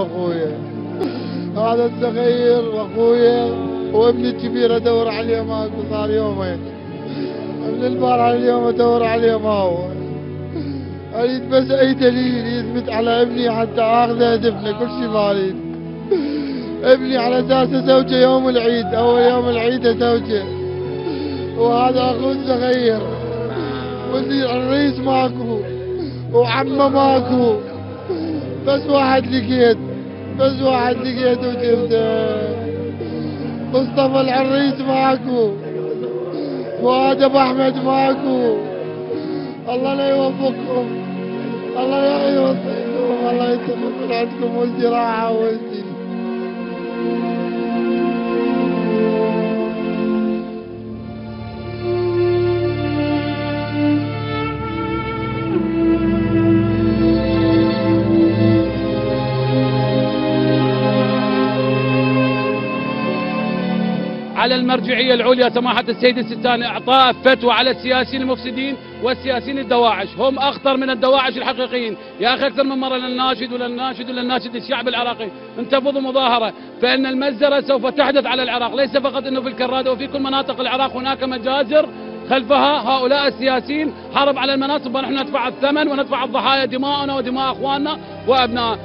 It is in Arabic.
اخويا. هذا الصغير واخويا وابني الكبير ادور عليه ماكو، صار يومين من البارحه اليوم ادور عليه ما هو. اريد بس اي دليل يثبت على ابني حتى اخذه ادفنه، كل شيء ما اريد. ابني على اساس زوجه يوم العيد، اول يوم العيد زوجه، وهذا اخوه الصغير، وزير الرئيس ماكو وعمه ماكو، بس واحد لقيت وجبته. مصطفى العريس ماكو، فؤاد ابو احمد ماكو. الله لا يوفقكم، الله لا يوفقكم، الله يتمم عندكم والزراعه والزين. على المرجعية العليا سماحة السيد الستاني إعطاء فتوى على السياسيين المفسدين والسياسيين الدواعش، هم أخطر من الدواعش الحقيقيين. يا أخي أكثر من مرة للناشد الشعب العراقي انتفضوا مظاهرة، فإن المجزرة سوف تحدث على العراق، ليس فقط أنه في الكرادة، وفي كل مناطق العراق هناك مجازر خلفها هؤلاء السياسيين، حرب على المناصب، ونحن ندفع الثمن وندفع الضحايا، دماءنا ودماء أخواننا وأبنائنا.